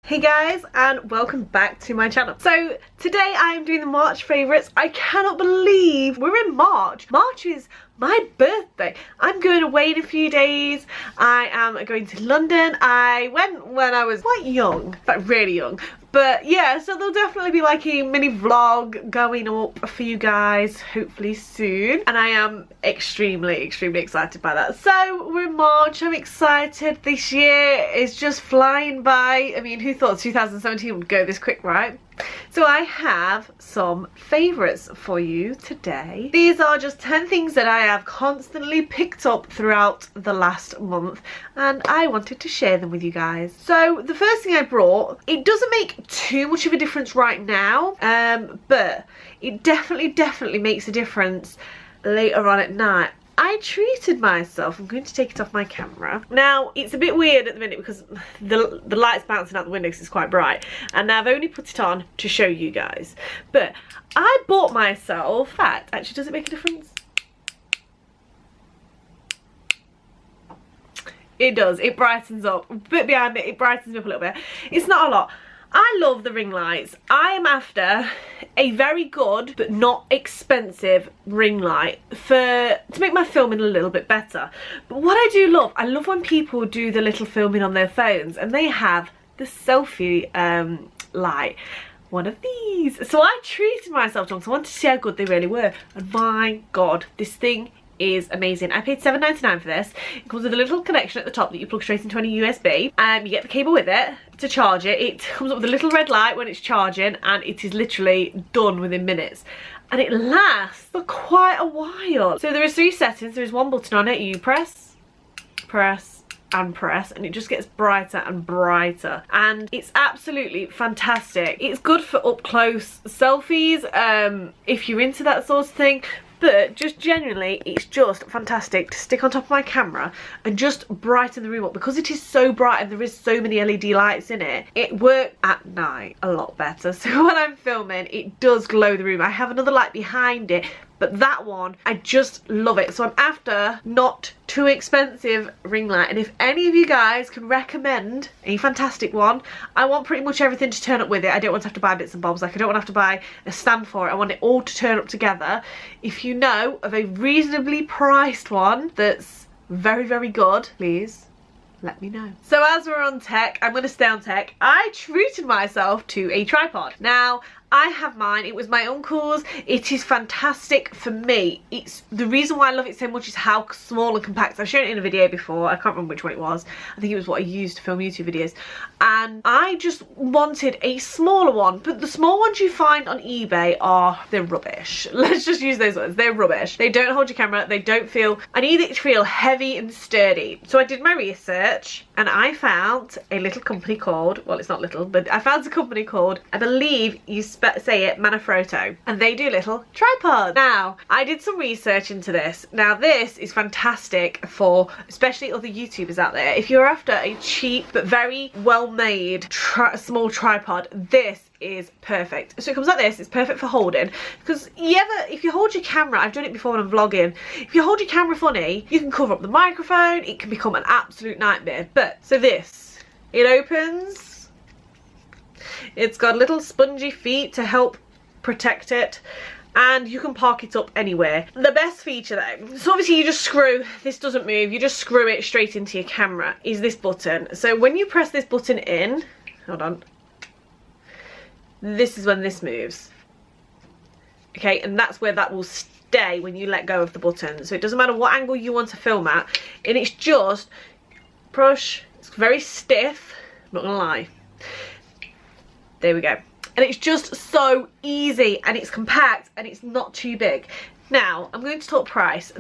Hey guys, and welcome back to my channel. So today I am doing the March favourites. I cannot believe we're in March. March is my birthday. I'm going away in a few days. I am going to London. I went when I was quite young, but really young. But yeah, so there'll definitely be like a mini vlog going up for you guys hopefully soon. And I am extremely excited by that. So we're in March. I'm excited. This year is just flying by. I mean, who thought 2017 would go this quick, right? So I have some favourites for you today. These are just 10 things that I have constantly picked up throughout the last month and I wanted to share them with you guys. So the first thing I brought, it doesn't make too much of a difference right now, but it definitely makes a difference later on at night. I treated myself. I'm going to take it off my camera. Now, it's a bit weird at the minute because the light's bouncing out the window because it's quite bright. And I've only put it on to show you guys. But I bought myself... In fact, actually, does it make a difference? It does. It brightens up. A bit behind me, it brightens me up a little bit. It's not a lot. I love the ring lights. I am after a very good but not expensive ring light to make my filming a little bit better. But what I love when people do the little filming on their phones and they have the selfie light. One of these. So I treated myself to one because I wanted to see how good they really were. And my god, this thing is amazing. I paid $7.99 for this. It comes with a little connection at the top that you plug straight into any USB. You get the cable with it to charge it. It comes up with a little red light when it's charging and it is literally done within minutes. And it lasts for quite a while. So there is 3 settings. There is one button on it. You press, and press, and it just gets brighter and brighter, and it's absolutely fantastic. It's good for up close selfies if you're into that sort of thing, but just generally it's just fantastic to stick on top of my camera and just brighten the room up because it is so bright and there is so many LED lights in it. It works at night a lot better, so when I'm filming it does glow the room. I have another light behind it, but that one, I just love it. So I'm after not too expensive ring light, and if any of you guys can recommend a fantastic one, I want pretty much everything to turn up with it. I don't want to have to buy bits and bobs. Like, I don't want to have to buy a stand for it. I want it all to turn up together. If you know of a reasonably priced one that's very good, please let me know. So as we're on tech, I'm going to stay on tech. I treated myself to a tripod. Now, I have mine. It was my uncle's. It is fantastic for me. It's the reason why I love it so much is how small and compact. I've shown it in a video before. I can't remember which one it was. I think it was what I used to film YouTube videos. And I just wanted a smaller one. But the small ones you find on eBay they're rubbish. Let's just use those words. They're rubbish. They don't hold your camera. They don't feel... I need it to feel heavy and sturdy. So I did my research and I found a little company called... Well, it's not little, but I found a company called... I believe you say it, Manfrotto, and they do little tripods. Now, I did some research into this. Now, this is fantastic for especially other YouTubers out there. If you're after a cheap but very well-made small tripod, this is perfect. So it comes like this. It's perfect for holding, because if you hold your camera, I've done it before when I'm vlogging, if you hold your camera funny, you can cover up the microphone. It can become an absolute nightmare. But so this, it opens. It's got little spongy feet to help protect it, and you can park it up anywhere. The best feature though, so obviously you just screw, this doesn't move, you just screw it straight into your camera, is this button. So when you press this button in, hold on, this is when this moves. Okay, and that's where that will stay when you let go of the button. So it doesn't matter what angle you want to film at, and it's just push. It's very stiff, I'm not gonna lie. There we go. And it's just so easy, and it's compact, and it's not too big. Now, I'm going to talk price.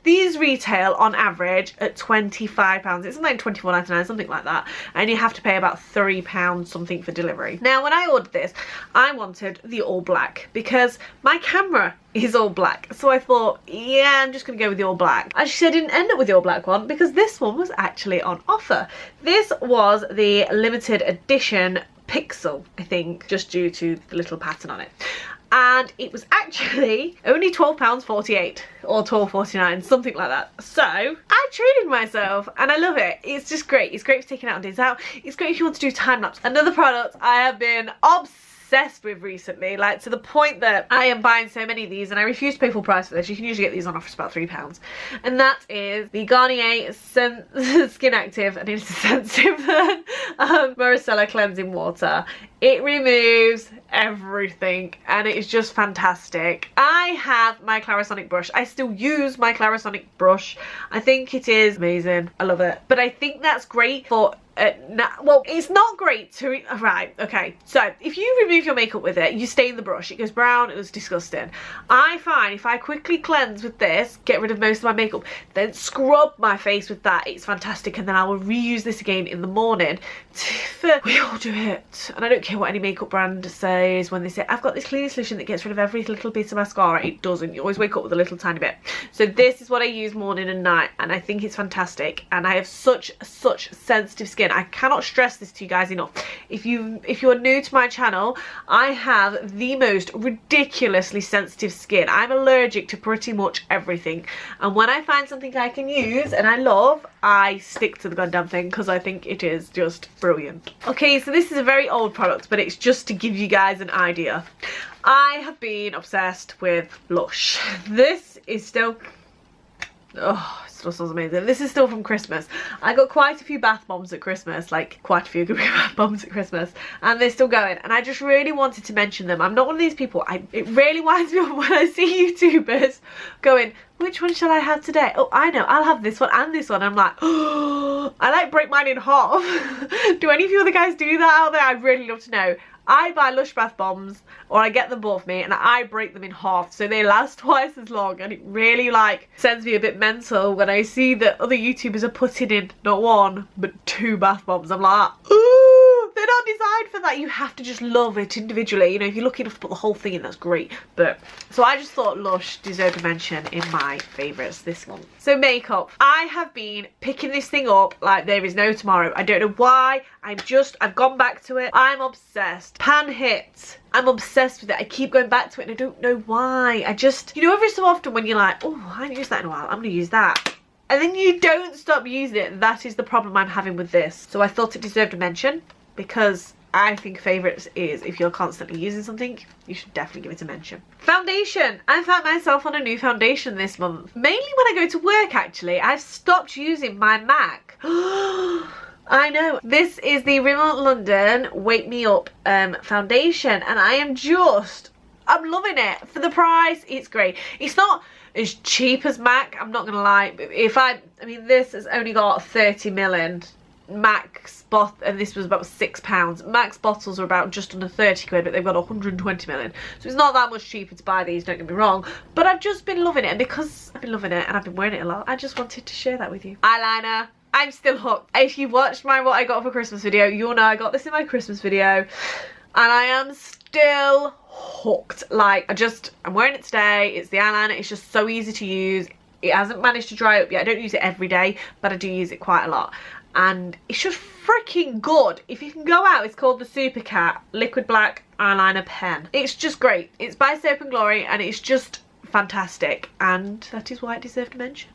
These retail on average at £25. It's like £24.99, something like that. And you have to pay about £3 something for delivery. Now, when I ordered this, I wanted the all black because my camera is all black. So I thought, yeah, I'm just going to go with the all black. Actually, I didn't end up with the all black one because this one was actually on offer. This was the limited edition Pixel, I think, just due to the little pattern on it. and it was actually only £12.48 or £12.49, something like that. So I treated myself and I love it. It's just great. It's great for taking out days out. It's great if you want to do time lapse. Another product I have been obsessed with recently, like to the point that I am buying so many of these and I refuse to pay full price for this. You can usually get these on offer for about £3, and that is the Garnier Skin Active, and it's sensitive Micellar Cleansing Water. It removes everything and it is just fantastic. I have my Clarisonic brush. I still use my Clarisonic brush. I think it is amazing. I love it. But I think that's great for well, it's not great to right, okay, so if you remove your makeup with it, you stain the brush, it goes brown, it was disgusting. I find if I quickly cleanse with this, get rid of most of my makeup, then scrub my face with that, it's fantastic, and then I will reuse this again in the morning. We all do it, and I don't care what any makeup brand says when they say I've got this cleaning solution that gets rid of every little bit of mascara. It doesn't. You always wake up with a little tiny bit. So this is what I use morning and night, and I think it's fantastic, and I have such sensitive skin. I cannot stress this to you guys enough. If you're new to my channel, I have the most ridiculously sensitive skin. I'm allergic to pretty much everything, and when I find something I can use and I love, I stick to the goddamn thing because I think it is just brilliant. Okay, so this is a very old product, but it's just to give you guys an idea. I have been obsessed with Lush. This is still, oh, it still smells amazing. This is still from Christmas. I got quite a few bath bombs at Christmas, like quite a few bath bombs at Christmas, and they're still going, and I just really wanted to mention them. I'm not one of these people, it really winds me up when I see YouTubers going, which one shall I have today? Oh, I know, I'll have this one and this one. I'm like, oh, I like break mine in half. Do any of you other guys do that out there? I'd really love to know. I buy Lush bath bombs, or I get them bought for me, and I break them in half so they last twice as long, and it really like sends me a bit mental when I see that other YouTubers are putting in not one but 2 bath bombs. I'm like, ooh, they're not designed for that. You have to just love it individually. You know, if you're lucky enough to put the whole thing in, that's great. But so I just thought Lush deserved a mention in my favourites this month. So makeup, I have been picking this thing up like there is no tomorrow. I don't know why. I've gone back to it. I'm obsessed. Pan Hit, I'm obsessed with it. I keep going back to it and I don't know why. I just, you know, every so often when you're like, oh, I haven't used that in a while, I'm gonna use that, and then you don't stop using it. That is the problem I'm having with this. So I thought it deserved a mention, because I think favourites is, if you're constantly using something, you should definitely give it a mention. Foundation. I found myself on a new foundation this month. Mainly when I go to work, actually. I've stopped using my MAC. I know. This is the Rimmel London Wake Me Up foundation, and I'm loving it. For the price, it's great. It's not as cheap as MAC, I'm not gonna lie. I mean, this has only got 30ml in. MAC's and this was about £6. MAC's bottles are about just under 30 quid, but they've got 120ml in, so it's not that much cheaper to buy these, don't get me wrong. But I've just been loving it, and because I've been loving it and I've been wearing it a lot, I just wanted to share that with you. Eyeliner, I'm still hooked. If you watched my what I got for Christmas video, you'll know I got this in my Christmas video, and I am still hooked. Like, I'm wearing it today. It's the eyeliner. It's just so easy to use. It hasn't managed to dry up yet. I don't use it every day, but I do use it quite a lot, and it's just freaking good. If you can go out, it's called the Super Cat Liquid Black Eyeliner Pen. It's just great. It's by Soap and Glory, and it's just fantastic, and that is why it deserved a mention.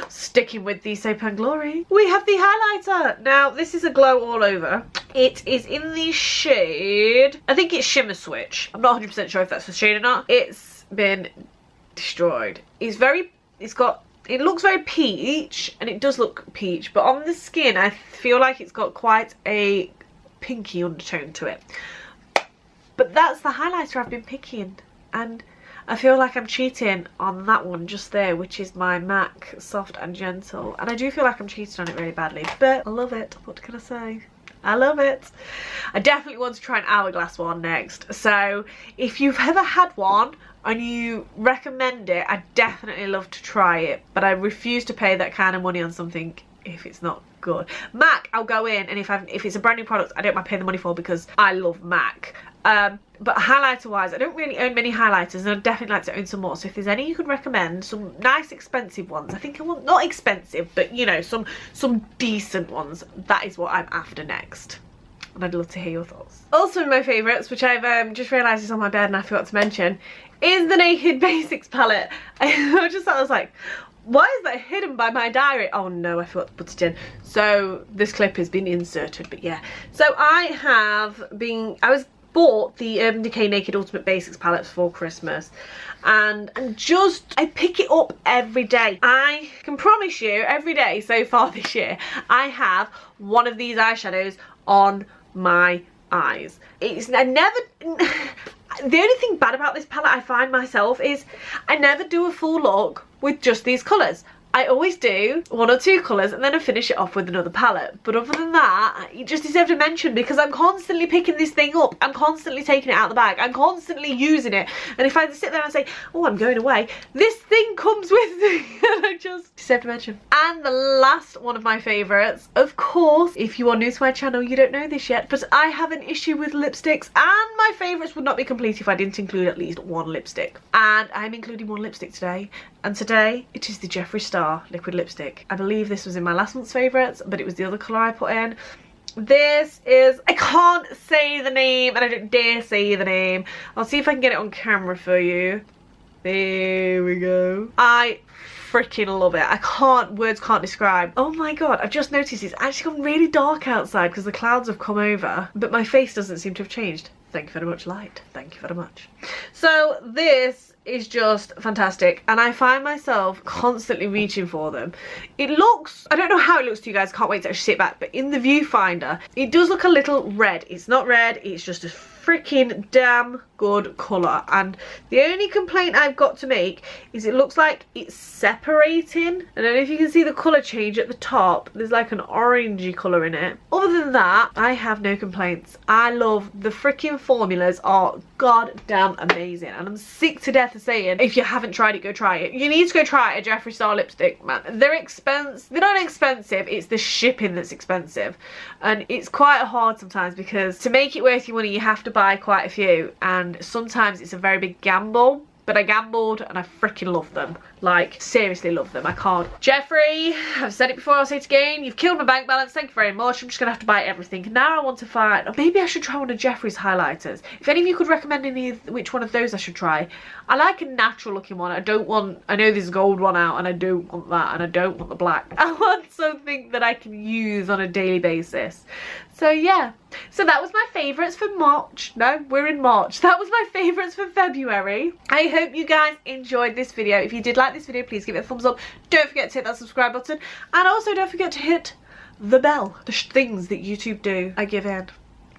Sticking with the Soap and Glory, we have the highlighter. Now, this is a glow all over. It is in the shade, I think it's Shimmer Switch. I'm not 100% sure if that's the shade or not. It's been destroyed. It looks very peach, and it does look peach, but on the skin I feel like it's got quite a pinky undertone to it. But that's the highlighter I've been picking, and I feel like I'm cheating on that one just there, which is my MAC Soft and Gentle, and I do feel like I'm cheating on it really badly, but I love it. What can I say? I love it. I definitely want to try an Hourglass one next, so if you've ever had one and you recommend it, I definitely love to try it, but I refuse to pay that kind of money on something if it's not good. MAC, I'll go in, and if it's a brand new product, I don't mind paying the money for, because I love MAC. But highlighter wise, I don't really own many highlighters, and I'd definitely like to own some more. So if there's any you could recommend, some nice expensive ones. I think I want, not expensive, but you know, some decent ones. That is what I'm after next. and I'd love to hear your thoughts. Also my favourites, which I've just realised is on my bed and I forgot to mention, is the Naked Basics palette. I just thought, I was like, why is that hidden by my diary? Oh no, I forgot to put it in. So this clip has been inserted, but yeah. So I bought the Urban Decay Naked Ultimate Basics palette for Christmas, and I pick it up every day. I can promise you, every day so far this year, I have one of these eyeshadows on my eyes. The only thing bad about this palette I find myself is I never do a full look with just these colours. I always do 1 or 2 colours and then I finish it off with another palette. But other than that, it just deserves a mention because I'm constantly picking this thing up. I'm constantly taking it out of the bag. I'm constantly using it. And if I sit there and say, oh, I'm going away, this thing comes with me. And I just deserve to mention. And the last one of my favourites, of course, if you are new to my channel, you don't know this yet, but I have an issue with lipsticks, and my favourites would not be complete if I didn't include at least 1 lipstick. And I'm including 1 lipstick today. And today, it is the Jeffree Star liquid lipstick. I believe this was in my last month's favourites, but it was the other colour I put in. This is, I can't say the name, and I don't dare say the name. I'll see if I can get it on camera for you. There we go. I freaking love it. Words can't describe. Oh my god, I've just noticed it's actually gone really dark outside because the clouds have come over, but my face doesn't seem to have changed. Thank you very much, light. Thank you very much. So this is just fantastic, and I find myself constantly reaching for them. It looks, I don't know how it looks to you guys, can't wait to actually sit back, but in the viewfinder it does look a little red. It's not red, it's just a freaking damn good colour, and the only complaint I've got to make is it looks like it's separating. I don't know if you can see the colour change at the top. There's like an orangey colour in it. Other than that, I have no complaints. I love the freaking formulas, are goddamn amazing, and I'm sick to death of saying if you haven't tried it, go try it. You need to go try a Jeffree Star lipstick, man. They're expensive. They're not expensive, it's the shipping that's expensive, and it's quite hard sometimes because to make it worth your money you have to buy quite a few, and sometimes it's a very big gamble. But I gambled and I freaking love them. Like, seriously love them. I can't. Jeffree, I've said it before, I'll say it again. You've killed my bank balance. Thank you very much. I'm just going to have to buy everything. Now I want to find... Or maybe I should try one of Jeffree's highlighters. If any of you could recommend which one of those I should try. I like a natural looking one. I don't want... I know there's a gold one out and I don't want that. And I don't want the black. I want something that I can use on a daily basis. So yeah. So that was my favourites for March. No, we're in March. That was my favourites for February. I hope you guys enjoyed this video. If you did like this video, please give it a thumbs up. Don't forget to hit that subscribe button. And also don't forget to hit the bell. The things that YouTube do, I give in.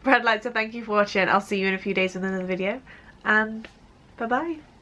But I'd like to thank you for watching. I'll see you in a few days with another video. And bye-bye.